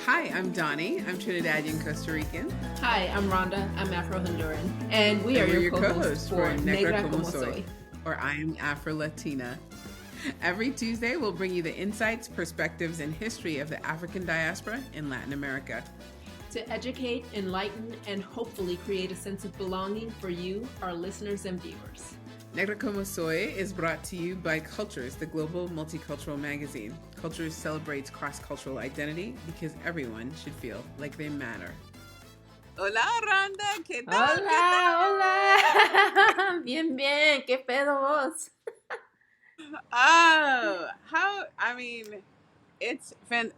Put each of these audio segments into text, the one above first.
Hi, I'm Doni. I'm Trinidadian Costa Rican. Hi, I'm Rhonda. I'm Afro-Honduran. And we are We're your co-hosts for Negra Negra como soy. Or I am Afro-Latina. Every Tuesday, we'll bring you the insights, perspectives, and history of the African diaspora in Latin America. To educate, enlighten, and hopefully create a sense of belonging for you, our listeners and viewers. Negra como soy is brought to you by Cultures, the global multicultural magazine. Cultures celebrates cross-cultural identity because everyone should feel like they matter. Hola, Rhonda, ¿qué tal? Hola. Bien, ¿qué pedo vos?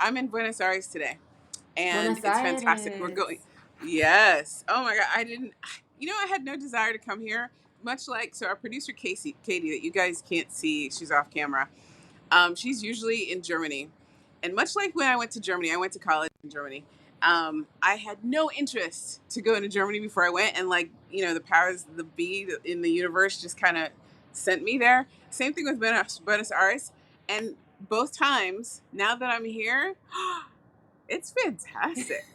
I'm in Buenos Aires today, and Buenos it's fantastic. Aires. We're going, yes. Oh my God, I had no desire to come here, much like, so our producer, Katie, that you guys can't see, she's off camera. She's usually in Germany. And much like when I went to Germany, I went to college in Germany. I had no interest to go into Germany before I went. And the powers, the be in the universe just kind of sent me there. Same thing with Buenos Aires. And both times, now that I'm here, it's fantastic.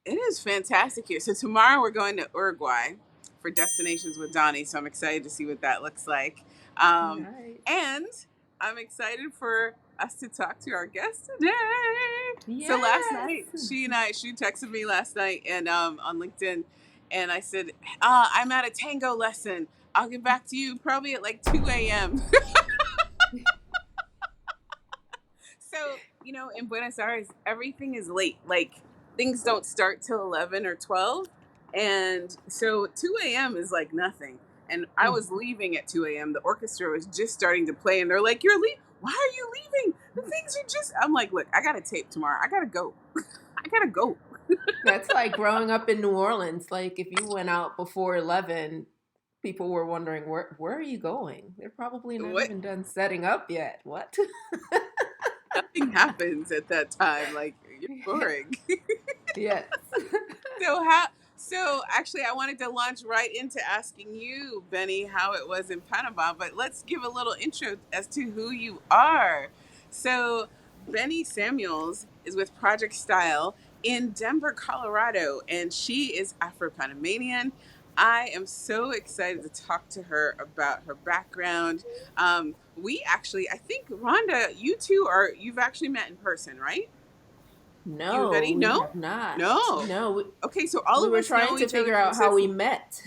It is fantastic here. So tomorrow we're going to Uruguay for Destinations with Doni. So I'm excited to see what that looks like. Nice. And I'm excited for us to talk to our guest today. Yes. So last night, she texted me last night and on LinkedIn, and I said, I'm at a tango lesson. I'll get back to you probably at like 2 a.m. So, in Buenos Aires, everything is late. Like, things don't start till 11 or 12. And so 2 a.m. is like nothing. And I was leaving at 2 a.m. The orchestra was just starting to play. And they're like, why are you leaving? The things are just... I'm like, look, I got a tape tomorrow. I got to go. I got to go. That's like growing up in New Orleans. Like, if you went out before 11, people were wondering, where are you going? They're probably not even done setting up yet. What? Nothing happens at that time. Like, you're boring. Yes. So actually, I wanted to launch right into asking you, Benny, how it was in Panama. But let's give a little intro as to who you are. So Benny Samuels is with Project Style in Denver, Colorado, and she is Afro-Panamanian. I am so excited to talk to her about her background. I think, Rhonda, you've actually met in person, right? No, Betty? we No? have not. No. Okay, so all we of were us trying know to each other figure from out how we met.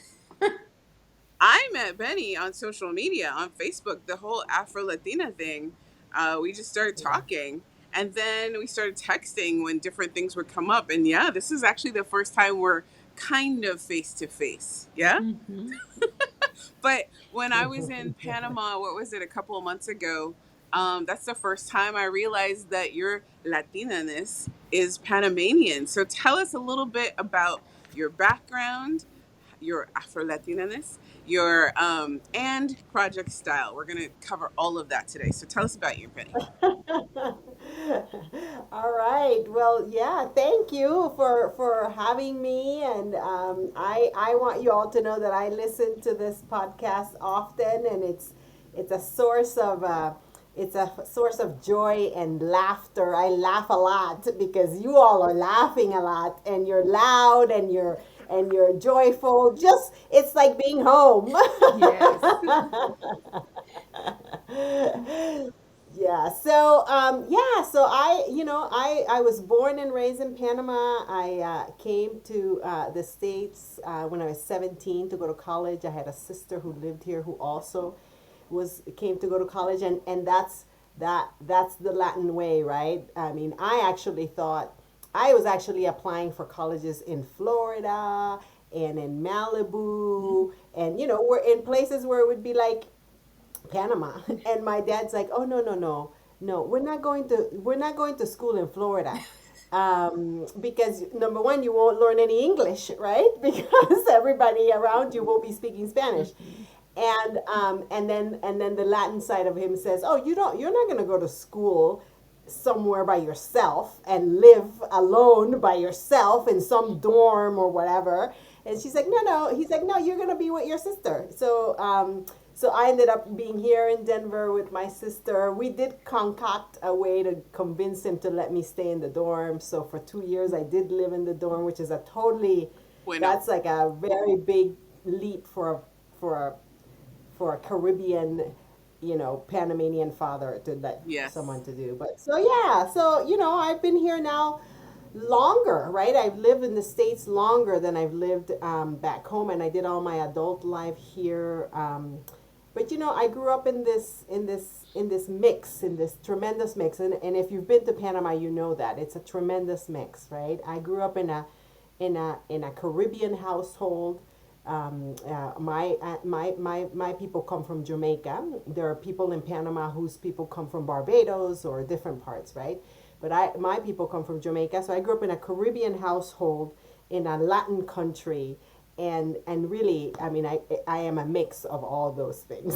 I met Benny on social media, on Facebook, the whole Afro-Latina thing. We just started talking, and then we started texting when different things would come up. And yeah, this is actually the first time we're kind of face to face. Yeah. Mm-hmm. But when I was in Panama, what was it, a couple of months ago, that's the first time I realized that your Latinaness is Panamanian. So tell us a little bit about your background, your Afro-Latinaness, your and Project Style. We're gonna cover all of that today. So tell us about you, Penny. All right. Well, yeah. Thank you for having me, and I want you all to know that I listen to this podcast often, and it's a source of joy and laughter. I laugh a lot because you all are laughing a lot, and you're loud, and you're joyful. Just it's like being home. Yes. So I was born and raised in Panama. I came to the States when I was 17 to go to college. I had a sister who lived here who also came to go to college, and that's the Latin way, right? I mean, I actually thought I was actually applying for colleges in Florida and in Malibu, and we're in places where it would be like Panama. And my dad's like, "Oh, no, no, no, no, we're not going to school in Florida, because number one, you won't learn any English, right? Because everybody around you will be speaking Spanish." And then the Latin side of him says, "Oh, you're not going to go to school somewhere by yourself and live alone by yourself in some dorm or whatever." And she's like, "No, no." He's like, "No, you're going to be with your sister." So I ended up being here in Denver with my sister. We did concoct a way to convince him to let me stay in the dorm. So for 2 years, I did live in the dorm, which is a totally, Bueno. that's like a very big leap for a for a Caribbean, Panamanian father to let Yes. someone to do. But so yeah, so I've been here now longer, right? I've lived in the States longer than I've lived back home, and I did all my adult life here. But I grew up in this mix, in this tremendous mix, and if you've been to Panama, you know that it's a tremendous mix, right? I grew up in a Caribbean household. My people come from Jamaica. There are people in Panama whose people come from Barbados or different parts, right? But my people come from Jamaica, so I grew up in a Caribbean household in a Latin country, and really, I mean, I am a mix of all those things.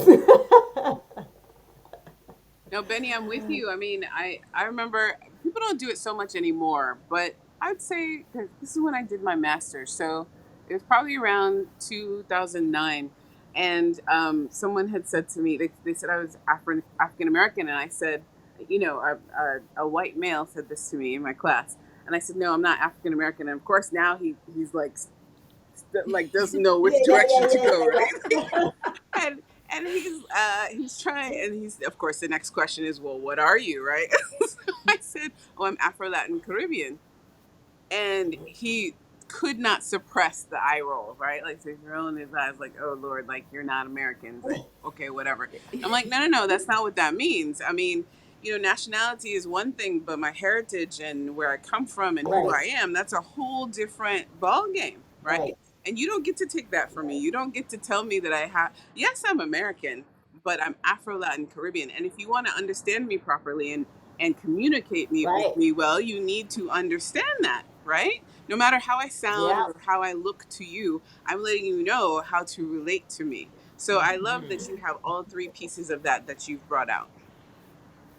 No, Benny, I'm with you. I mean, I remember people don't do it so much anymore, but I'd say that this is when I did my master's. So it was probably around 2009. And someone had said to me, they said I was African American. And I said, a white male said this to me in my class. And I said, no, I'm not African American. And of course, now he's like doesn't know which Yeah, yeah, direction yeah, to yeah, go, right? yeah, And he's trying, and he's, of course, the next question is, well, what are you, right? So I said, oh, I'm Afro-Latin Caribbean. And he could not suppress the eye roll, right? Like, so he's rolling his eyes like, oh Lord, like, you're not American, but okay, whatever. I'm like, no, no, no, that's not what that means. I mean, nationality is one thing, but my heritage and where I come from and who right, I am, that's a whole different ball game, right? right, And you don't get to take that from me. You don't get to tell me that I have, yes, I'm American, but I'm Afro-Latin Caribbean. And if you want to understand me properly and communicate with right, me well, you need to understand that, right? No matter how I sound yeah. or how I look to you, I'm letting you know how to relate to me. So I love that you have all three pieces of that you've brought out.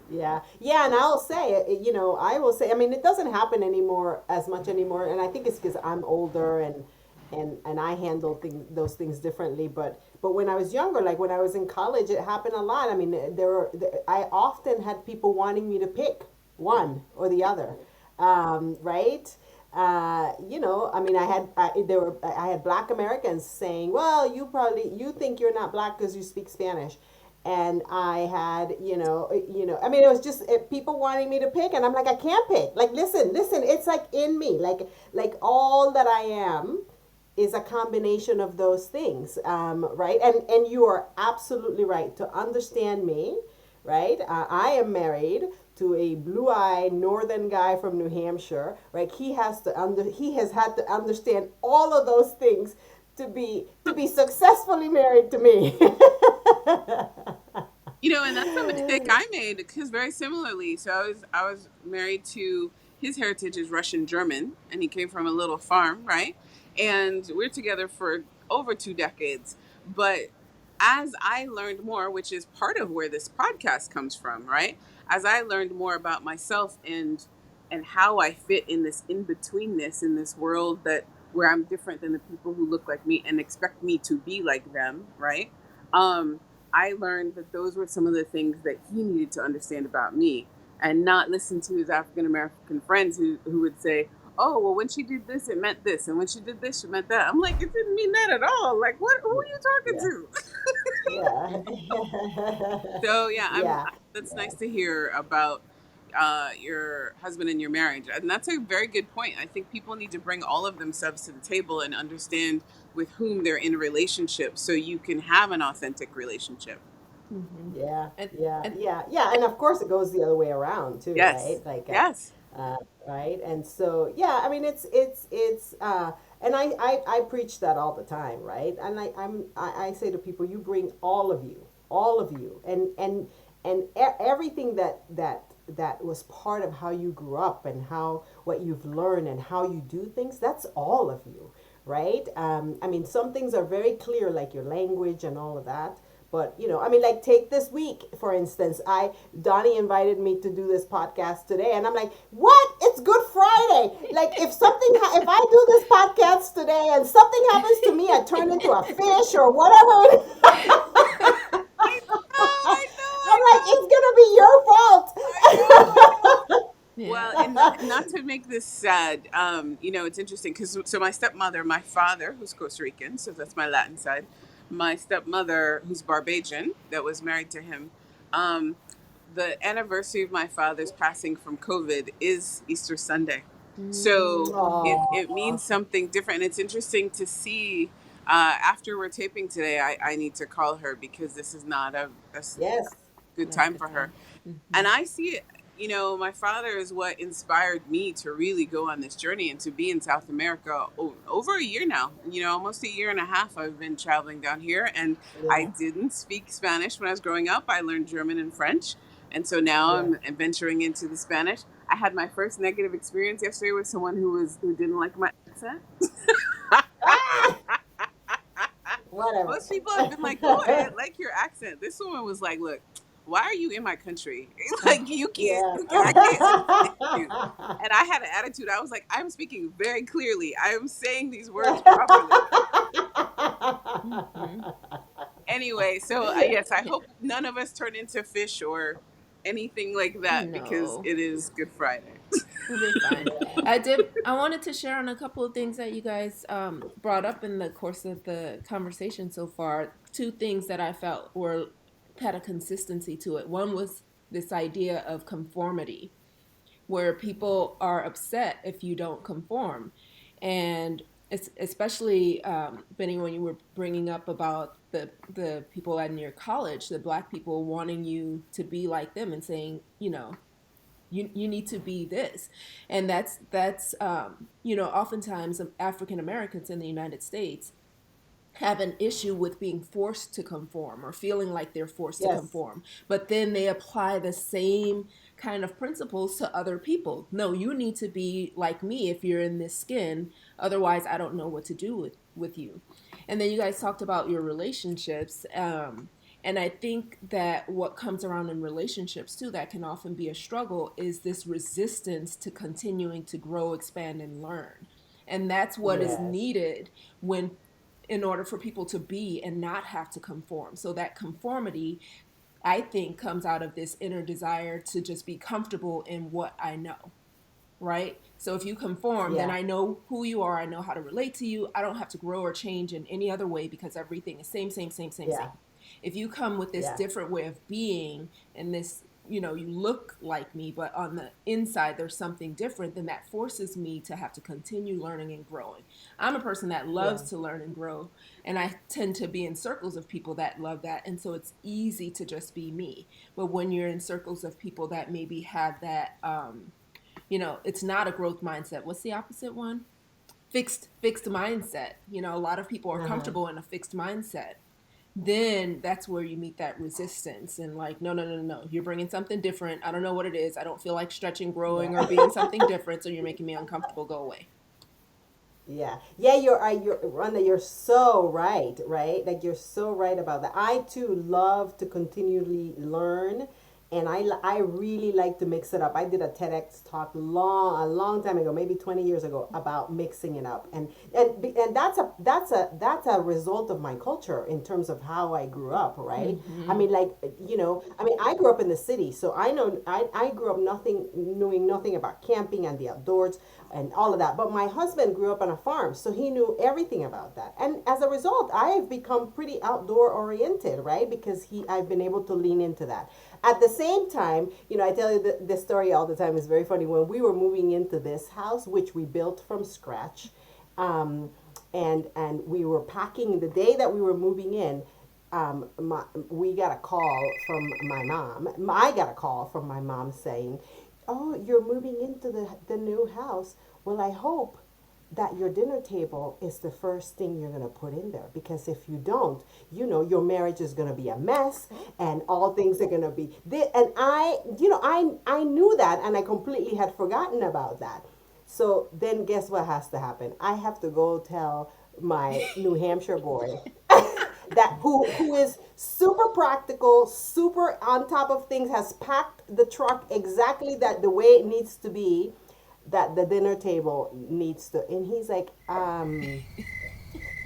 Yeah, yeah, and I'll say, I will say, I mean, it doesn't happen anymore as much anymore, and I think it's because I'm older and I handle those things differently. But when I was younger, like when I was in college, it happened a lot. I mean, I often had people wanting me to pick one or the other, right? I mean, I had Black Americans saying, "Well, you think you're not black because you speak Spanish." And I had, I mean, it was just people wanting me to pick, and I'm like, I can't pick. Like, listen, it's like in me, like all that I am is a combination of those things, right? And you are absolutely right to understand me, right? I am married to a blue-eyed northern guy from New Hampshire, right? He has had to understand all of those things to be successfully married to me. And that's a mistake I made because very similarly. So I was married to, his heritage is Russian German, and he came from a little farm, right? And we're together for over 2 decades. But as I learned more, which is part of where this podcast comes from, right? As I learned more about myself and how I fit in this in betweenness in this world that where I'm different than the people who look like me and expect me to be like them, right? Um, I learned that those were some of the things that he needed to understand about me and not listen to his African American friends who would say, oh, well, when she did this, it meant this. And when she did this, she meant that. I'm like, it didn't mean that at all. Like, what? Who are you talking Yeah, to? yeah, So, yeah, yeah, that's yeah. nice to hear about your husband and your marriage. And that's a very good point. I think people need to bring all of themselves to the table and understand with whom they're in a relationship so you can have an authentic relationship. Hmm. Yeah, And yeah, and yeah, yeah, and of course it goes the other way around too, right? Yes. Like, Yes. right, and so yeah, I mean and I preach that all the time, right? And I say to people, you bring all of you, and everything that was part of how you grew up and how what you've learned and how you do things. That's all of you, right? I mean, some things are very clear, like your language and all of that. But I mean, like take this week for instance. Donnie invited me to do this podcast today, and I'm like, "What? It's Good Friday! Like, if I do this podcast today and something happens to me, I turn into a fish or whatever." not to make this sad, it's interesting because so my stepmother, my father, who's Costa Rican, so that's my Latin side, my stepmother, who's Barbadian, that was married to him. Um, the anniversary of my father's passing from COVID is Easter Sunday, so it Oh, means something different. And it's interesting to see. After we're taping today, I need to call her because this is not a yes, good Not a time good for her. time. Hmm. And I see it, my father is what inspired me to really go on this journey and to be in South America over a year now. Almost a year and a half I've been traveling down here. And I yeah, didn't speak Spanish when I was growing up. I learned German and French. And so now yeah. I'm venturing into the Spanish. I had my first negative experience yesterday with someone who didn't like my accent. Ah, whatever. Most people have been like, "Oh, I like your accent." This woman was like, "Look, why are you in my country? Like you can't, Yeah. I can't understand you." And I had an attitude. I was like, "I'm speaking very clearly. I am saying these words properly." Hmm. Anyway, so yes, I hope none of us turn into fish or anything like that because No, it is Good Friday. we'll be fine. Yeah. I wanted to share on a couple of things that you guys brought up in the course of the conversation so far. Two things that I felt were had a consistency to it. One was this idea of conformity, where people are upset if you don't conform. And it's especially, Benny, when you were bringing up about the people in your college, the black people wanting you to be like them and saying, you need to be this. And oftentimes African Americans in the United States have an issue with being forced to conform or feeling like they're forced to Yes. conform. But then they apply the same kind of principles to other people. No, you need to be like me if you're in this skin. Otherwise, I don't know what to do with you. And then you guys talked about your relationships. And I think that what comes around in relationships too, that can often be a struggle, is this resistance to continuing to grow, expand, and learn. And that's what is Yes. needed when in order for people to be and not have to conform. So that conformity, I think, comes out of this inner desire to just be comfortable in what I know, right? So if you conform, then Yeah. I know who you are, I know how to relate to you. I don't have to grow or change in any other way because everything is same, same, same, same, Yeah. same. If you come with this Yeah. different way of being and this, you look like me, but on the inside there's something different, then that forces me to have to continue learning and growing. I'm a person that Yeah. loves to learn and grow, and I tend to be in circles of people that love that. And so it's easy to just be me. But when you're in circles of people that maybe have that, it's not a growth mindset. What's the opposite one? Fixed mindset. A lot of people are Uh-huh. comfortable in a fixed mindset. Then that's where you meet that resistance and like, no, no, no, no, no. You're bringing something different. I don't know what it is. I don't feel like stretching, Yeah. growing, or being something different. So you're making me uncomfortable. Go away. Yeah, yeah, you're Rhonda, you're so right, right? Like you're so right about that. I too love to continually learn, and I really like to mix it up. I did a TEDx talk a long time ago, maybe 20 years ago, about mixing it up, and that's a result of my culture in terms of how I grew up, right? I Mm-hmm. mean, like I mean, I grew up in the city, so I grew up knowing nothing about camping and the outdoors and all of that. But my husband grew up on a farm, so he knew everything about that. And as a result, I've become pretty outdoor oriented, right? Because I've been able to lean into that. At the same time, I tell you this story all the time. It's very funny. When we were moving into this house, which we built from scratch, um, and we were packing the day that we were moving in. We got a call from my mom. I got a call from my mom saying, "Oh, you're moving into the new house. Well, I hope that your dinner table is the first thing you're going to put in there, because if you don't, your marriage is going to be a mess, and all things are going to be and I knew that, and I completely had forgotten about that. So then guess what has to happen? I have to go tell my New Hampshire boy that who is super practical, super on top of things, has packed the truck exactly that the way it needs to be, that the dinner table needs to. And he's like,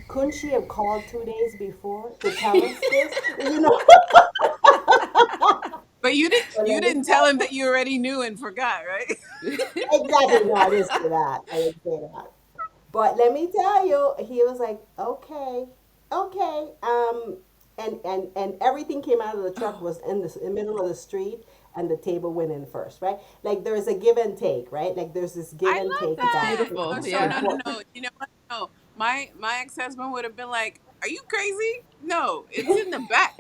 couldn't she have called 2 days before to tell us this? But you didn't So you let me didn't tell tell him that you already knew and forgot, right? Exactly. No, I didn't say that. I didn't say that. But let me tell you, he was like, okay, okay. And everything came out of the truck Oh, was in the middle of the street, and the table went in first, right? Like there's a give and take, right? Like there's this give I and love take it's that that. is Oh, beautiful. so Yeah. no, no, important. no. You know what? No, my ex husband would have been like, "Are you crazy? No, it's in the back.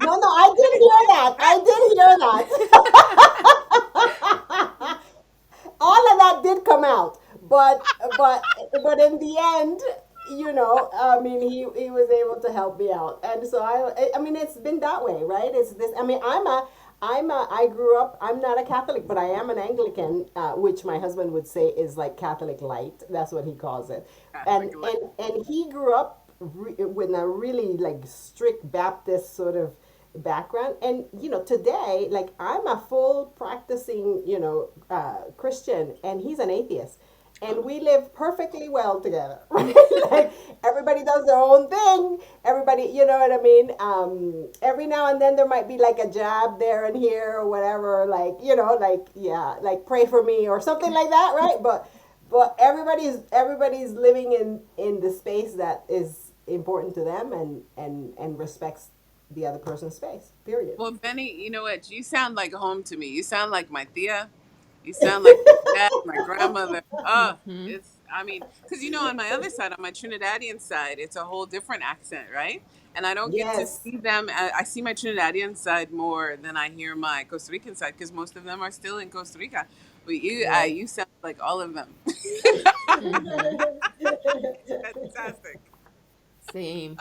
No, no, I did hear that. I did hear that. All of that did come out, but in the end, I mean, he was able to help me out, and so I mean, it's been that way, right? It's this. I mean, I grew up. I'm not a Catholic, but I am an Anglican, which my husband would say is like Catholic light. That's what he calls it, Catholic and elect. and he grew up with a really like strict Baptist sort of background. And today, like, I'm a full practicing Christian, and he's an atheist, and Oh. we live perfectly well together. Right? Like, everybody does their own thing, everybody, you know what I mean. Every now and then there might be like a jab there and here or whatever, like, like, yeah, like, pray for me or something like that, right? But everybody's living in the space that is important to them, and respects the other person's space. Period. Well, Benny, you know what? You sound like home to me. You sound like my Thea. You sound like my dad, my grandmother. Oh, Mm-hmm. it's, I mean, because on my other side, on my Trinidadian side, it's a whole different accent, right? And I don't get to Yes. see them. I see my Trinidadian side more than I hear my Costa Rican side because most of them are still in Costa Rica. But Right. you sound like all of them. Mm-hmm. Fantastic. Same.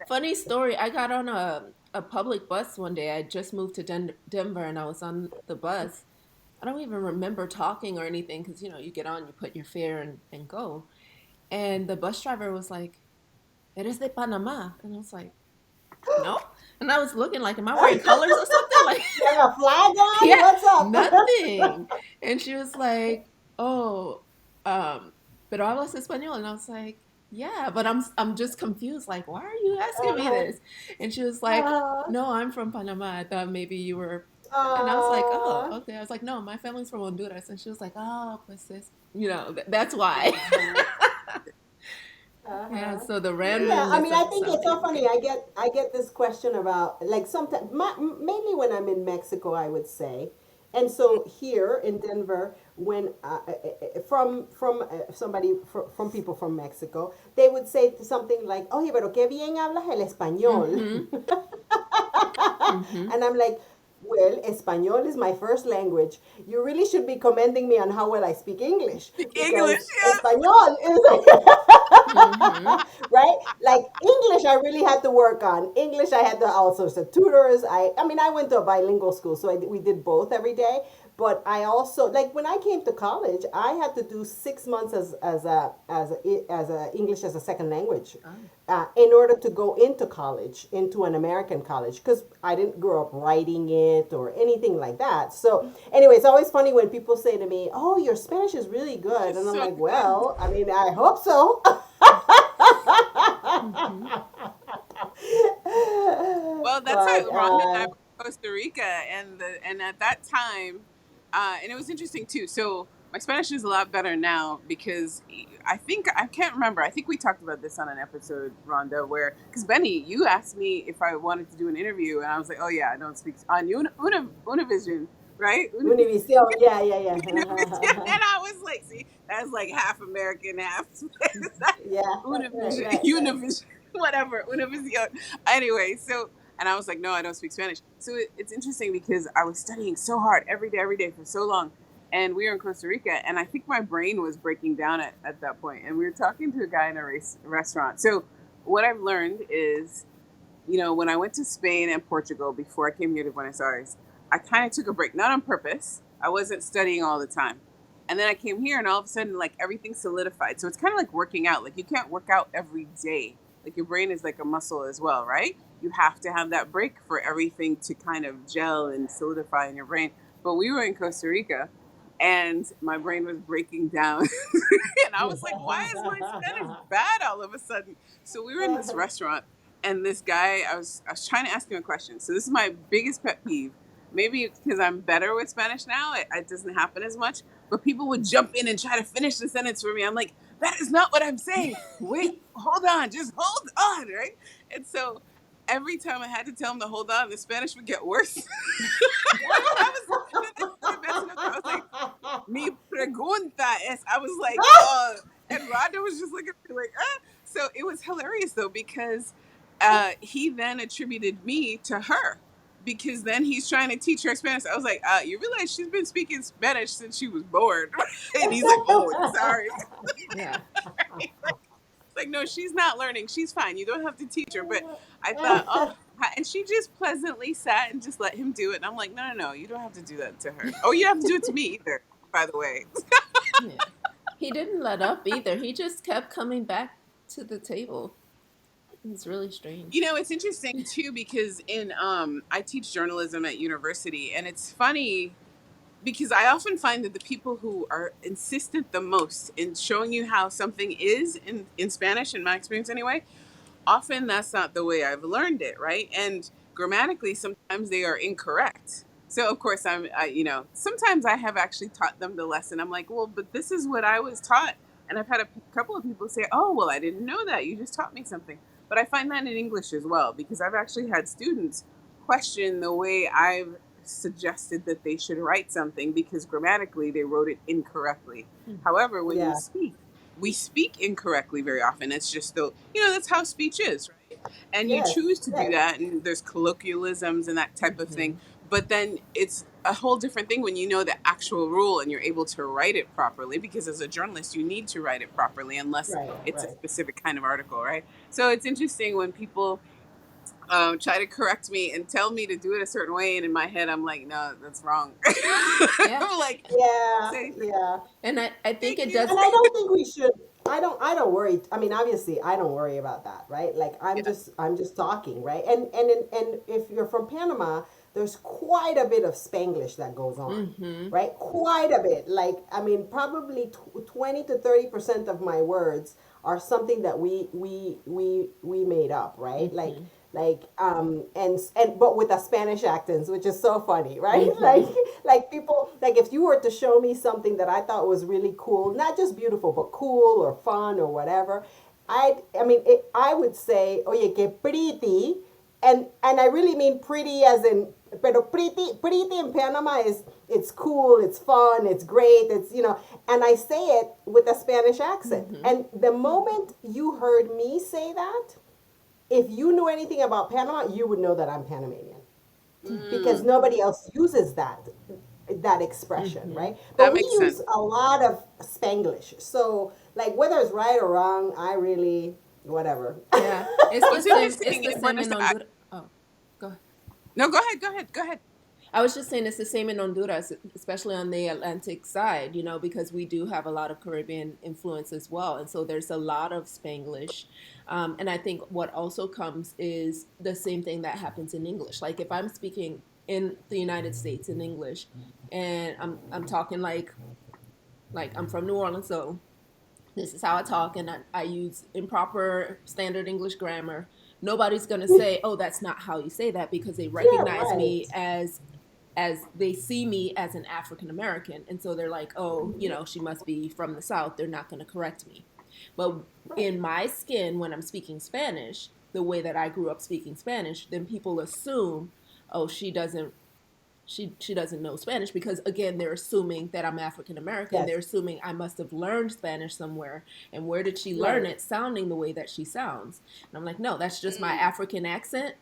Funny story. I got on a public bus one day. I just moved to Denver, and I was on the bus. I don't even remember talking or anything because you get on, you put your fare and go. And the bus driver was like, "Eres de Panama?" And I was like, "No." And I was looking like, "Am I wearing colors or something?" Like, You have a flag on? yeah, What's up? nothing. And she was like, "Oh, pero hablas español?" And I was like, "Yeah, but I'm just confused. Like, why are you asking me Uh-huh. this?" And she was like, Uh-huh. "No, I'm from Panama. I thought maybe you were." And I was like, "Oh, Uh, okay." I was like, "No, my family's from Honduras." And she was like, "Oh, pues es, that's why." uh-huh. Yeah. Uh-huh. So the Yeah, I randomness mean, I of think it's so something. funny. Okay. I get this question about, like, sometimes, mainly when I'm in Mexico, I would say. And so here in Denver, when from somebody from people from Mexico, they would say something like, "Oye, pero qué bien hablas el español." Mm-hmm. Mm-hmm. And I'm like, well, Espanol is my first language. You really should be commending me on how well I speak English, Speak English, because yes. Espanol is Mm-hmm. right. Like, English, I really had to work on. English, I had to all sorts of tutors. I mean, I went to a bilingual school, so we did both every day. But I also, like, when I came to college, I had to do 6 months as a English as a second language, Oh. in order to go into college, into an American college, because I didn't grow up writing it or anything like that. So, anyway, it's always funny when people say to me, "Oh, your Spanish is really good," It's and I'm so like, good. "Well, I mean, I hope so." Mm-hmm. Well, that's But how Rhonda and I were in Costa Rica, and at that time, and it was interesting too. So my Spanish is a lot better now because I think I can't remember. I think we talked about this on an episode, Rhonda, where because Benny, you asked me if I wanted to do an interview, and I was like, oh yeah, I don't speak on Univision, right? Univision, yeah, yeah, Univision, yeah. and I was like, see, that's like half American, half Yeah, right, Univision, right, right. Univision, whatever, Univision. Anyway, so and I was like, no, I don't speak Spanish. So it's interesting because I was studying so hard every day for so long. And we were in Costa Rica, and I think my brain was breaking down at that point. And we were talking to a guy in a restaurant. So what I've learned is, when I went to Spain and Portugal before I came here to Buenos Aires, I kind of took a break, not on purpose. I wasn't studying all the time. And then I came here, and all of a sudden, like, everything solidified. So it's kind of like working out. Like, you can't work out every day. Like, your brain is like a muscle as well, right? You have to have that break for everything to kind of gel and solidify in your brain. But we were in Costa Rica, and my brain was breaking down. And I was like, why is my Spanish bad all of a sudden? So we were in this restaurant, and this guy, I was trying to ask him a question. So this is my biggest pet peeve. maybe it's because I'm better with Spanish now, it doesn't happen as much. But people would jump in and try to finish the sentence for me. I'm like, that is not what I'm saying. Wait, hold on, just hold on, right? And so every time I had to tell them to hold on, the Spanish would get worse. I was then they started messing up. I was like, mi pregunta es. I was like, and Rhonda was just looking at me like, ah. So it was hilarious though because he then attributed me to her because then he's trying to teach her Spanish. I was like, you realize she's been speaking Spanish since she was born, and he's like, oh, sorry. Yeah. Like, no, she's not learning. She's fine. You don't have to teach her. But I thought, oh, and she just pleasantly sat and just let him do it. And I'm like, no, no, no, you don't have to do that to her. Oh, you don't have to do it to me either, by the way. Yeah. He didn't let up either. He just kept coming back to the table. It's really strange. You know, it's interesting too because in I teach journalism at university, and it's funny because I often find that the people who are insistent the most in showing you how something is in Spanish, in my experience anyway, often that's not the way I've learned it, right? And grammatically, sometimes they are incorrect. So of course, sometimes I have actually taught them the lesson. I'm like, well, but this is what I was taught, and I've had a couple of people say, oh, well, I didn't know that. You just taught me something. But I find that in English as well because I've actually had students question the way I've suggested that they should write something because grammatically they wrote it incorrectly. However, when you Yeah. speak, we speak incorrectly very often. It's just that's how speech is, right? And you Yes. choose to do Yes. that, and there's colloquialisms and that type of thing. Mm-hmm. But then it's a whole different thing when you know the actual rule and you're able to write it properly. Because as a journalist, you need to write it properly, unless Right. it's a Right. specific kind of article, right? So it's interesting when people try to correct me and tell me to do it a certain way, and in my head, I'm like, no, that's wrong. Yeah. I'm like, Yeah. say Yeah. And I think thank it you. does. And I don't think we should. I don't worry. I mean, obviously, I don't worry about that, right? Like, Yeah. I'm just talking, right? And if you're from Panama, there's quite a bit of Spanglish that goes on, Mm-hmm. right? Quite a bit. Like, I mean, probably 20 to 30% of my words are something that we made up, right? Mm-hmm. And but with a Spanish accent, which is so funny, right? Mm-hmm. Like people, like if you were to show me something that I thought was really cool, not just beautiful but cool or fun or whatever, I would say, oye, que pretty, and I really mean pretty as in, pero pretty in Panama is, it's cool, it's fun, it's great, and I say it with a Spanish accent. Mm-hmm. And the moment you heard me say that, if you knew anything about Panama, you would know that I'm Panamanian because Mm, nobody else uses that expression, Mm-hmm. right? But that we makes sense. use a lot of Spanglish. So, like, whether it's right or wrong, I really, whatever. Yeah. It's Well, the it's same. It's interesting the in same Buenos in Aires. Honduras. Oh, go ahead. No, go ahead, go ahead, go ahead. I was just saying it's the same in Honduras, especially on the Atlantic side, because we do have a lot of Caribbean influence as well. And so there's a lot of Spanglish. And I think what also comes is the same thing that happens in English. Like if I'm speaking in the United States in English and I'm talking like I'm from New Orleans, so this is how I talk, and I use improper standard English grammar. Nobody's gonna say, "Oh, that's not how you say that," because they Yeah, recognize right. me as they see me as an African American, and so they're like, "Oh, she must be from the South." They're not gonna correct me. But Right. in my skin, when I'm speaking Spanish, the way that I grew up speaking Spanish, then people assume, "Oh, she doesn't know Spanish," because again they're assuming that I'm African American. They're Yes. assuming I must have learned Spanish somewhere, and where did she learn Right. it sounding the way that she sounds? And I'm like, no, that's just my Mm, African accent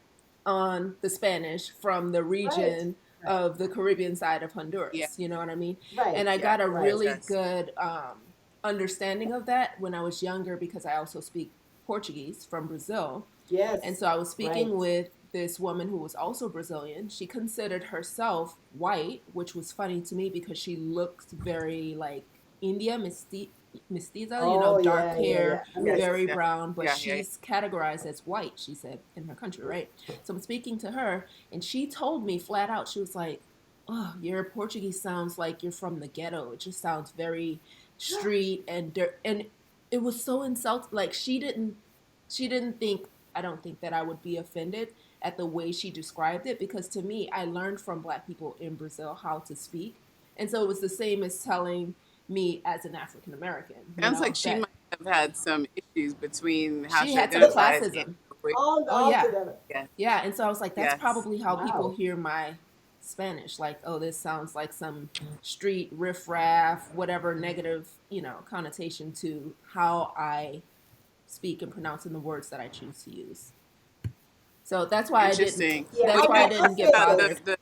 on the Spanish from the Right. region right. of the Caribbean side of Yeah, Honduras. You know what I mean? Right. And I yeah, got a Right. makes really sense. good understanding of that when I was younger because I also speak Portuguese from Brazil. And Yes. so I was Right. speaking with this woman who was also Brazilian. She considered herself white, which was funny to me because she looked very like India mestiza, Oh, dark yeah, yeah, hair, yeah. Yes, very yeah, brown, but yeah, yeah, yeah. she's categorized as white, she said, in her country, right? So I'm speaking to her, and she told me flat out, she was like, "Oh, your Portuguese sounds like you're from the ghetto. It just sounds very street and dirt." And it was so insulting. Like she didn't think, I don't think that I would be offended. at the way she described it, because to me, I learned from Black people in Brazil how to speak. And so it was the same as telling me as an African American, Sounds like she that might have had some issues between how she she had some identifies and classism. the way. Oh, All yeah. together. Yes, Yeah. And so I was like, that's yes. probably how people Wow. hear my Spanish. Like, oh, this sounds like some street riffraff, whatever negative, connotation to how I speak and pronouncing the words that I choose to use. So that's why I didn't. Interesting. Yeah, Well, That's why I I'll didn't say get about this. bothered. the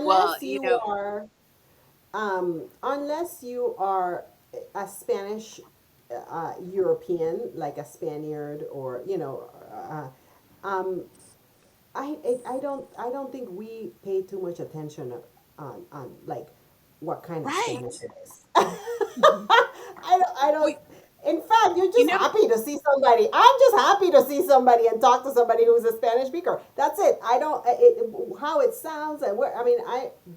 well, Unless you are, unless you are a Spanish European, like a Spaniard, or um, I don't think we pay too much attention on like what kind of Spanish right. it is. Mhm. I don't. Well, In fact, you're you just know, happy to see somebody. I'm just happy to see somebody and talk to somebody who's a Spanish speaker. That's it. I don't how it sounds and where. I mean,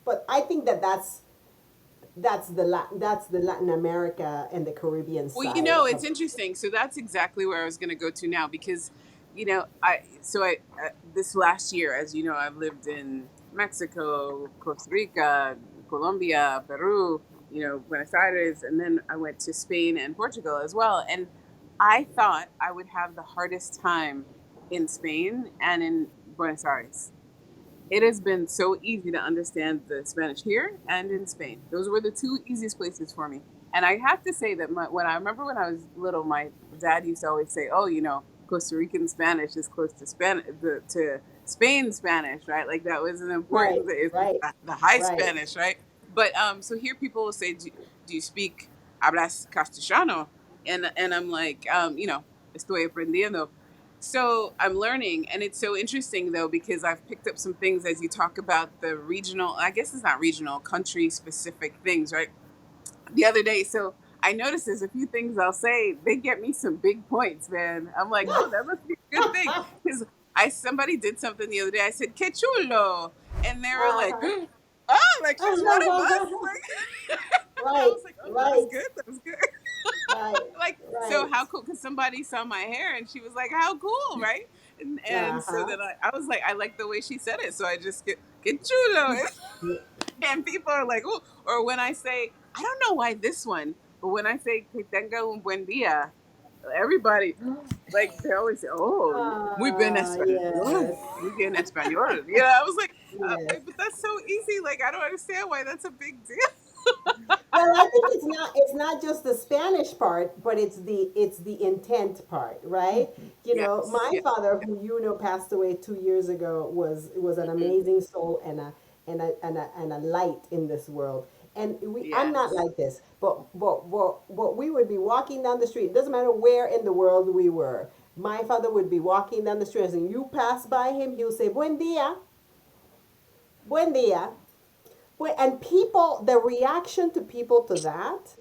but I think that's the Latin America and the Caribbean well, side it's of. interesting. So that's exactly where I was going to go to now because, I this last year, as you know, I've lived in Mexico, Costa Rica, Colombia, Peru, Buenos Aires, and then I went to Spain and Portugal as well. And I thought I would have the hardest time in Spain and in Buenos Aires. It has been so easy to understand the Spanish here and in Spain. Those were the two easiest places for me. And I have to say that when I remember when I was little, my dad used to always say, "Oh, Costa Rican Spanish is close to to Spain Spanish, right? Like that was an Right, important. It's right, the high right. Spanish, right? But so here people will say, "Do you speak hablas castellano?" And I'm like, estoy aprendiendo. So I'm learning, and it's so interesting though because I've picked up some things as you talk about the regional. I guess it's not regional, country specific things, right? The other day, so I noticed there's a few things I'll say. They get me some big points, man. I'm like, oh, that must be a good thing because I somebody did something the other day. I said que chulo, and they were like, Uh-huh. oh, like she's one of us. Like I Right, was like, oh, that was right, good. That was good. right, Like so right. how cool because somebody saw my hair and she was like how cool, right? And so Uh-huh. then I was like I like the way she said it, so I just get chulo. And people are like oh, or when I say I don't know why this one, but when I say que tenga un buen día, everybody like they always say oh muy bien español, Yes, muy bien español. I was like yes. but that's so easy, like I don't understand why that's a big deal. Well, I think it's not just the Spanish part, but it's the intent part, right? Mhm. My Yes, father, who passed away 2 years ago, was an hmm, amazing soul and a light in this world. And I'm not yes, like this, but we would be walking down the street. It doesn't matter where in the world we were. My father would be walking down the street, and you pass by him, he'll say, "Buen día, buen día." And people, the reaction to people to that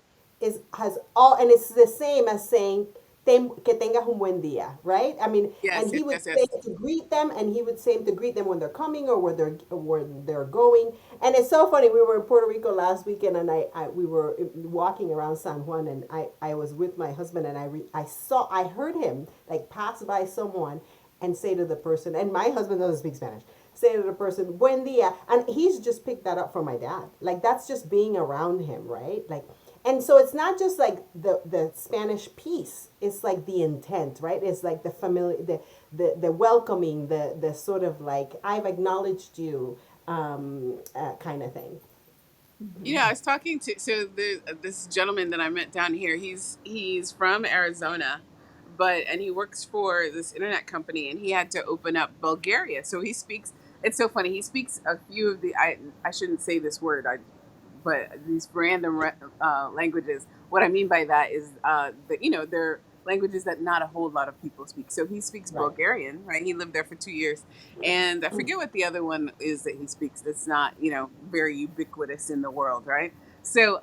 has all, and it's the same as saying que tengas un buen día, right? I mean, and yes, he yes, would yes, say yes. to greet them, and he would say to greet them when they're coming or where they're going. And it's so funny. We were in Puerto Rico last weekend, and we were walking around San Juan, and I was with my husband, and I heard him like pass by someone and say to the person, and my husband doesn't speak Spanish, say to the person, buen dia. And he's just picked that up from my dad. Like, that's just being around him, right? Like, and so it's not just like the Spanish piece, it's like the intent, right? It's like the familiar, the welcoming, the sort of like, I've acknowledged you, kind of thing. Mhm. I was talking to this gentleman that I met down here. He's from Arizona, and he works for this internet company, and he had to open up Bulgaria. So he speaks. It's so funny. He speaks a few of the I shouldn't say this word. But these random languages. What I mean by that is that they're languages that not a whole lot of people speak. So he speaks Right. Bulgarian, right? He lived there for 2 years, and I forget what the other one is that he speaks. That's not very ubiquitous in the world, right? So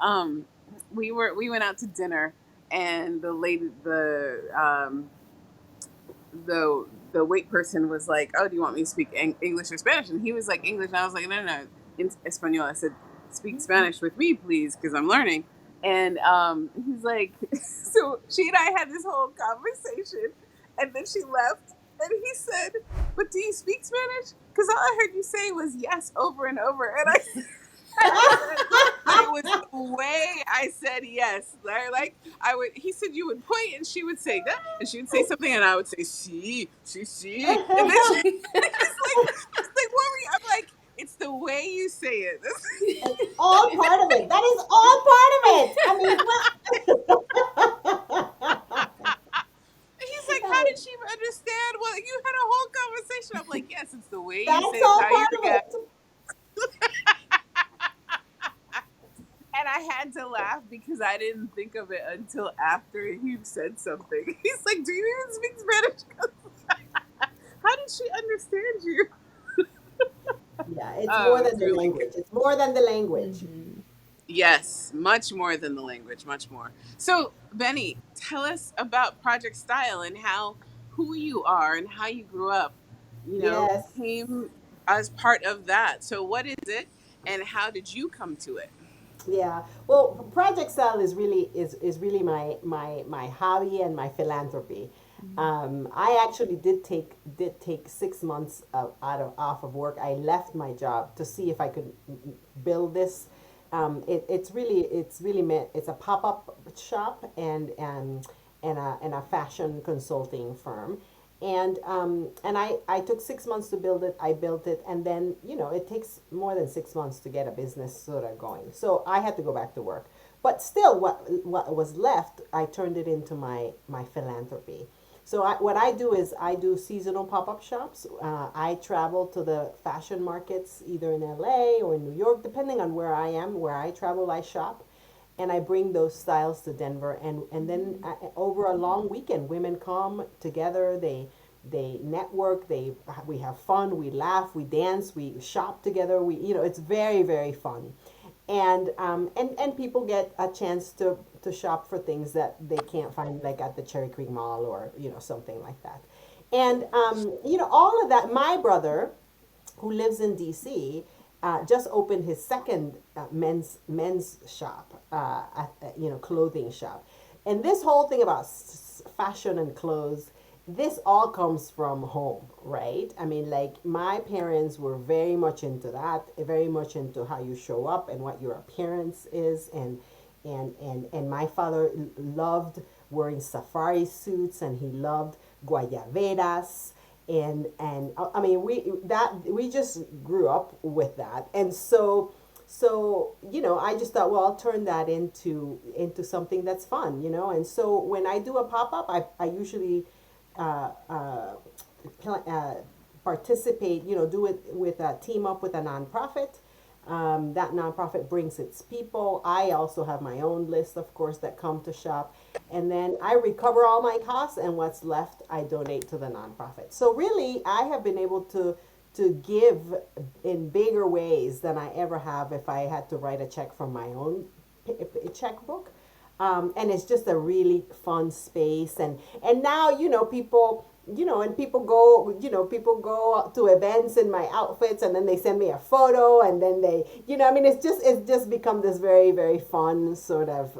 we went out to dinner, and the wait person was like, "Oh, do you want me to speak English or Spanish?" And he was like, "English." And I was like, "No, no, no, in Espanol." I said, "Speak Spanish with me, please, because I'm learning." And he's like, so she and I had this whole conversation, and then she left. And he said, "But do you speak Spanish? Because all I heard you say was yes over and over." And I said, "It was the way I said yes. Like I would." He said, "You would point, and she would say that, and she would say something, and I would say see," and then he's like, "What were you?" I'm like, "It's the way you say it." It's all part of it. That is all part of it. I mean, He's like, "How well, did she understand?" Well, you had a whole conversation. I'm like, "Yes, it's the way you say that's it. It's all how you part of react." it. And I had to laugh because I didn't think of it until after he said something. He's like, "Do you even speak Spanish?" How did she understand you? Yeah, it's Oh, more it than was the really good. language. It's more than the language. Hmm. Yes, much more than the language, much more. So, Benny, tell us about Project Style and how who you are and how you grew up, Yes. came as part of that. So, what is it and how did you come to it? Yeah. Well, Project Style is really my hobby and my philanthropy. I actually did take 6 months off of work. I left my job to see if I could build this. It's really meant it's a pop up shop and a fashion consulting firm. And I took 6 months to build it. I built it, and then it takes more than 6 months to get a business sort of going. So I had to go back to work, but still, what was left, I turned it into my philanthropy. So what I do is I do seasonal pop up shops. I travel to the fashion markets either in LA or in New York, depending on where I am. Where I travel, I shop, and I bring those styles to Denver, and then over a long weekend, women come together. They network. We have fun. We laugh. We dance. We shop together. It's very very fun, and people get a chance to shop for things that they can't find like at the Cherry Creek Mall or something like that, and all of that. My brother, who lives in DC, just opened his second men's shop, clothing shop, and this whole thing about fashion and clothes. This all comes from home, right? I mean, like my parents were very much into that, very much into how you show up and what your appearance is, and my father loved wearing safari suits, and he loved guayaberas, and I mean we just grew up with that, and so I just thought, well, I'll turn that into something that's fun, and so when I do a pop up, I usually uh, uh, participate, do it with a team up with a nonprofit. That nonprofit brings its people. I also have my own list, of course, that come to shop. And then I recover all my costs, and what's left, I donate to the nonprofit. So really, I have been able to give in bigger ways than I ever have if I had to write a check from my own checkbook. And it's just a really fun space, and now people, and people go to events in my outfits, and then they send me a photo, and then I mean, it's just become this very very fun sort of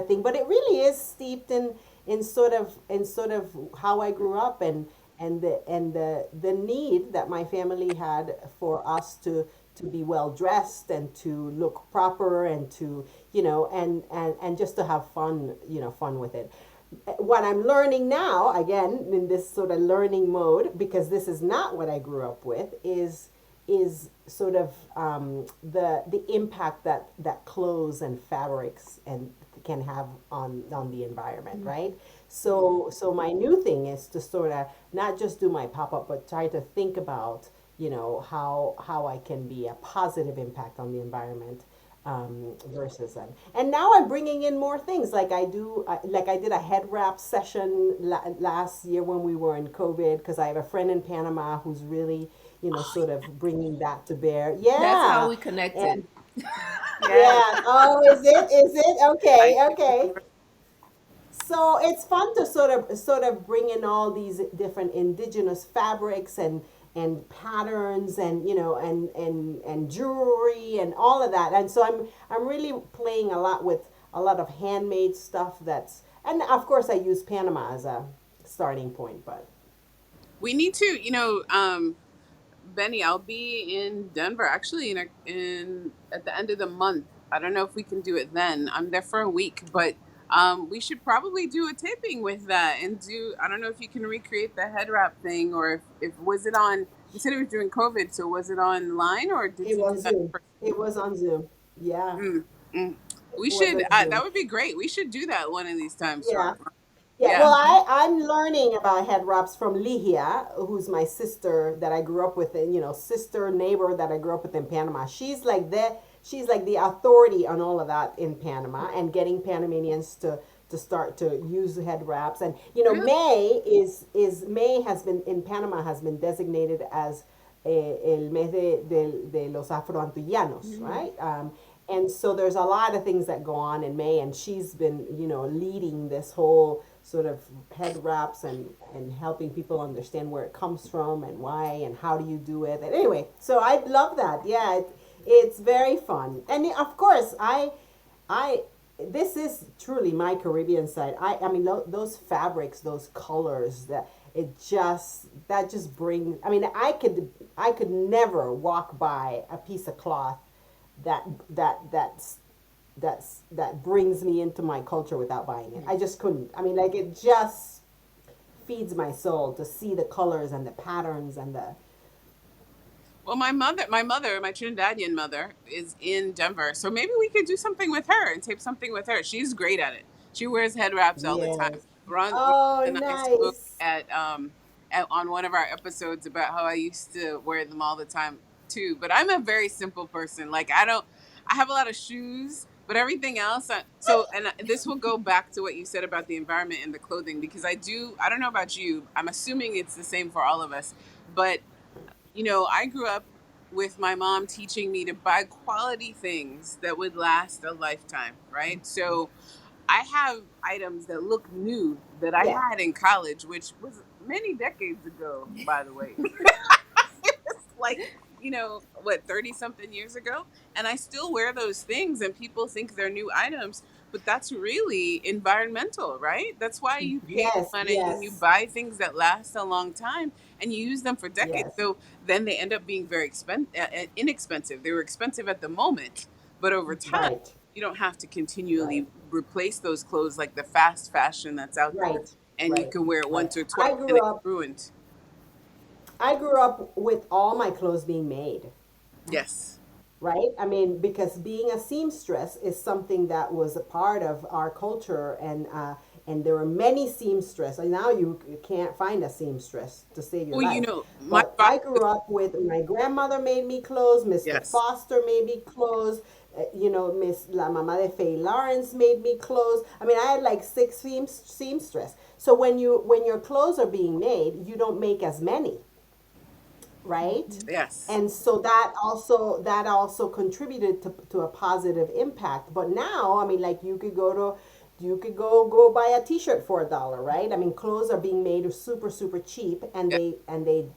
thing. But it really is steeped in sort of how I grew up, and the need that my family had for us to be well dressed and to look proper, and to and just to have fun, fun with it. What I'm learning now, again, in this sort of learning mode, because this is not what I grew up with, is sort of the impact that clothes and fabrics and can have on the environment, right? So my new thing is to sort of not just do my pop up, but try to think about how I can be a positive impact on the environment, versus them. And now I'm bringing in more things, like I did a head wrap session last year when we were in COVID, because I have a friend in Panama who's really sort of bringing that to bear. That's how Yeah, we connected. and Yes, yeah. Oh, is it I okay? do Okay. remember. So it's fun to sort of bring in all these different indigenous fabrics and patterns, and and jewelry and all of that. And so I'm really playing a lot with a lot of handmade stuff, and of course I use Panama as a starting point, but We need to, Benny, I'll be in Denver actually in at the end of the month. I don't know if we can do it then. I'm there for a week, but we should probably do a taping with that and do. I don't know if you can recreate the head wrap thing, or if was it on. You said it was during COVID, so was it online or did It you do was that Zoom. in It was on Zoom. Yeah, person? Mm. it We was should. on Zoom. That would be great. We should do that one of these times, Ron. Yeah. Yeah, Yeah. well, I'm learning about head wraps from Ligia, who's my sister that I grew up with, and sister neighbor that I grew up with in Panama. She's like the authority on all of that in Panama and getting Panamanians to start to use head wraps. And Really? May has been in Panama has been designated as el mes de los Afro-Antillanos, right? And so there's a lot of things that go on in May, and she's been, leading this whole sort of head wraps and helping people understand where it comes from and why and how do you do it. And anyway, so I love that. Yeah, it's very fun, and of course, I this is truly my Caribbean side. I mean, those fabrics, those colors, that just brings. I mean, I could never walk by a piece of cloth that that that's that brings me into my culture without buying it. I just couldn't. I mean, like it just feeds my soul to see the colors and the patterns and the Well, my Trinidadian mother is in Denver, so maybe we could do something with her and tape something with her. She's great at it. She wears head wraps all the time. yes. Ron Oh, and I spoke nice. on one of our episodes about how I used to wear them all the time too. But I'm a very simple person. Like I have a lot of shoes, but everything else. And this will go back to what you said about the environment and the clothing because I don't know about you. I'm assuming it's the same for all of us, but I grew up with my mom teaching me to buy quality things that would last a lifetime, right? So I have items that look new that I Yeah. had in college, which was many decades ago, by the way. It's like, what, 30 something years ago? And I still wear those things, and people think they're new items, but that's really environmental, right? That's why you pay the Yes. money and you Yes. buy things that last a long time and you use them for decades. Yes. So then they end up being very inexpensive. They were expensive at the moment, but over time, Right. you don't have to Right. continually replace those clothes like the fast fashion that's out there. Right. And you Right. can wear it Right. once or twice and it's ruined. I grew up with all my clothes being made. Yes. Right? I mean, because being a seamstress is something that was a part of our culture, and there were many seamstress. And now you can't find a seamstress to save your Well, life. my But father I was, grew up with my grandmother made me clothes, Mr. yes. Foster made me clothes, Miss La Mama de Faye Lawrence made me clothes. I mean, I had like six seamstress. So when your clothes are being made, you don't make as many, right? Yes. And so that also contributed to a positive impact. But now, I mean, like you could go buy a T-shirt for $1, right? I mean, clothes are being made super super cheap, and Yeah. they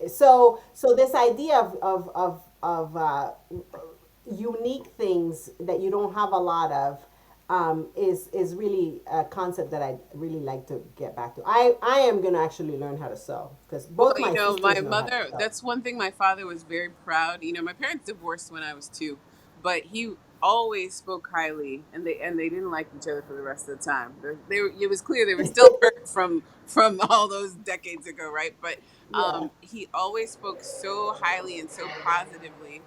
so this idea of unique things that you don't have a lot of is really a concept that I'd really like to get back to. I am gonna actually learn how to sew because Well, both my my sisters know how to mother, sew. that's one thing my father was very proud. My parents divorced when I was 2, but he always spoke highly and they didn't like each other for the rest of the time. It was clear they were still hurt from all those decades ago, right? But Yeah, he always spoke so highly and so positively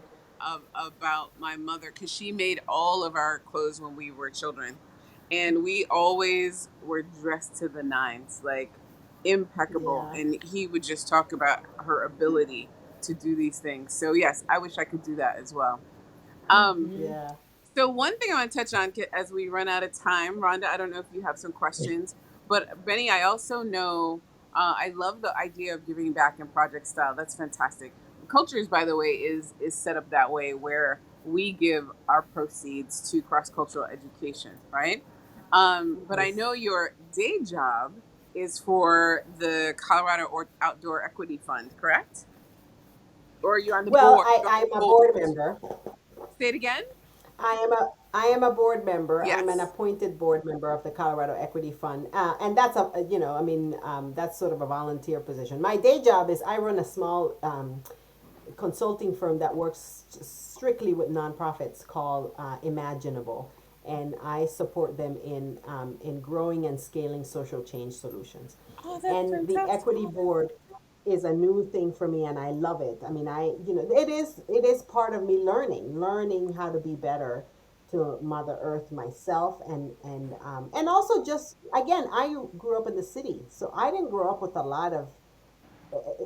about my mother cuz she made all of our clothes when we were children. And we always were dressed to the nines, like impeccable, yeah, and he would just talk about her ability to do these things. So yes, I wish I could do that as well. um Mm-hmm. yeah. so one thing I want to touch on as we run out of time, Rhonda, I don't know if you have some questions, but Benny, I also know I love the idea of giving back in project style. That's fantastic. Cultures, by the way, is set up that way where we give our proceeds to cross cultural education, right? But I Nice. know your day job is for the Colorado Outdoor Equity Fund, correct? Or you're on the Well, board? I'm a board member. Say it again. I am a board member. I'm an Yes. appointed board member of the Colorado Equity Fund, and that's I mean, that's sort of a volunteer position. My day job is I run a small consulting firm that works strictly with nonprofits called Imaginable, and I support them in growing and scaling social change solutions. Oh, that's And the fantastic. equity board is a new thing for me, and I love it. I mean, it is part of me learning how to be better to Mother Earth myself, and also just again, I grew up in the city, so I didn't grow up with a lot of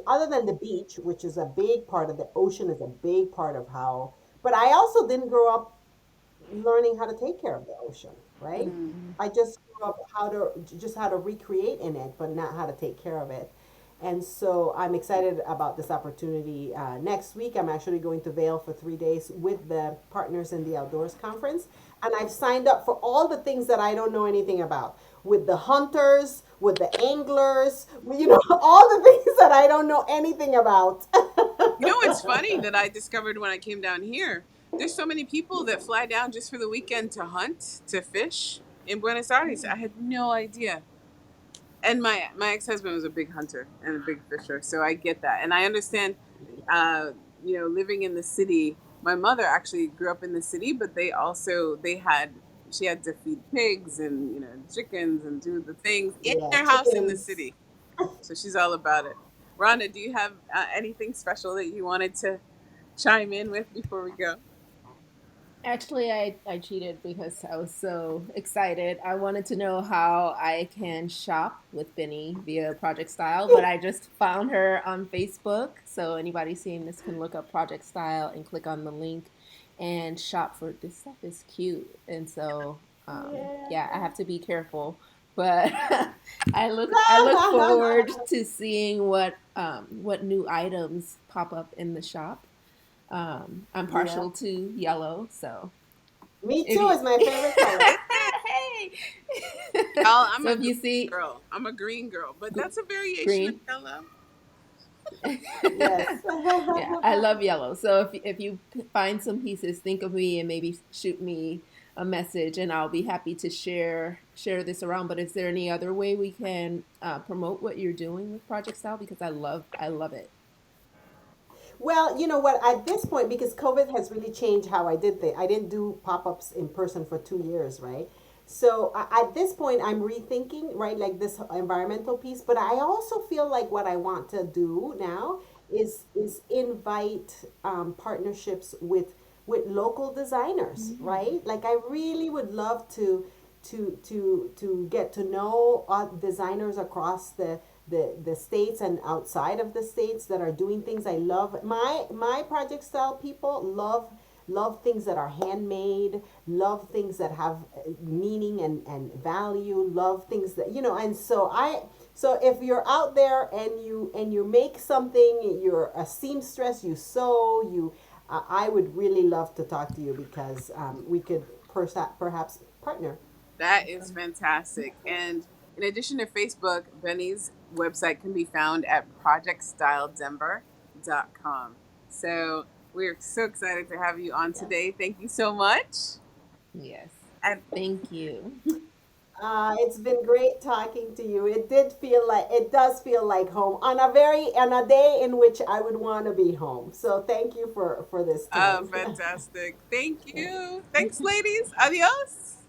other than the beach, which is a big part of the ocean, is a big part of how. But I also didn't grow up learning how to take care of the ocean, right? Mm. Mhm. I just grew up how to recreate in it, but not how to take care of it. And so I'm excited about this opportunity. Next week, I'm actually going to Vail for 3 days with the Partners in the Outdoors Conference. And I've signed up for all the things that I don't know anything about with the hunters, with the anglers, all the things that I don't know anything about. You know what's funny that I discovered when I came down here? There's so many people that fly down just for the weekend to hunt, to fish in Buenos Aires. I had no idea. And my ex husband was a big hunter and a big fisher, so I get that, and I understand. Uh, living in the city, my mother actually grew up in the city, but they had she had to feed pigs and chickens and do the things in Yeah, their house in the chickens. city. So she's all about it. Rhonda, do you have anything special that you wanted to chime in with before we go? Actually, I cheated because I was so excited. I wanted to know how I can shop with Benny via Project Style, but I just found her on Facebook. So anybody seeing this can look up Project Style and click on the link and shop for this stuff is cute. And so yeah, I Yeah. have to be careful. But I look forward to seeing what new items pop up in the shop. I'm Yeah. partial to yellow, so Me if too you is my favorite color. hey, Y'all, I'm so a if green you see girl. I'm a green girl, but gr- that's a variation of green, yellow. Yes. yeah, I love yellow. So if you find some pieces, think of me and maybe shoot me a message, and I'll be happy to share this around. But is there any other way we can promote what you're doing with Project Style? Because I love it. Well, you know what? At this point, because COVID has really changed how I did things. I didn't do pop-ups in person for 2 years, right? So at this point, I'm rethinking, right, like this environmental piece. But I also feel like what I want to do now is invite partnerships with local designers, Mm. right? Like I really would love to get to know designers across the states and outside of the states that are doing things. I love my project style people love things that are handmade, love things that have meaning and value, love things that and so if you're out there and you make something, you're a seamstress, you sew, I would really love to talk to you because we could perhaps partner. That is Awesome. fantastic. And in addition to Facebook, Benny's website can be found at projectstyledenver.com. So we're so excited to have you on Yeah. today. Thank you so much. Yes. And Thank you. It's been great talking to you. It does feel like home on a day in which I would want to be home. So thank you for this time. fantastic. Thank you. Thanks, ladies. Adios.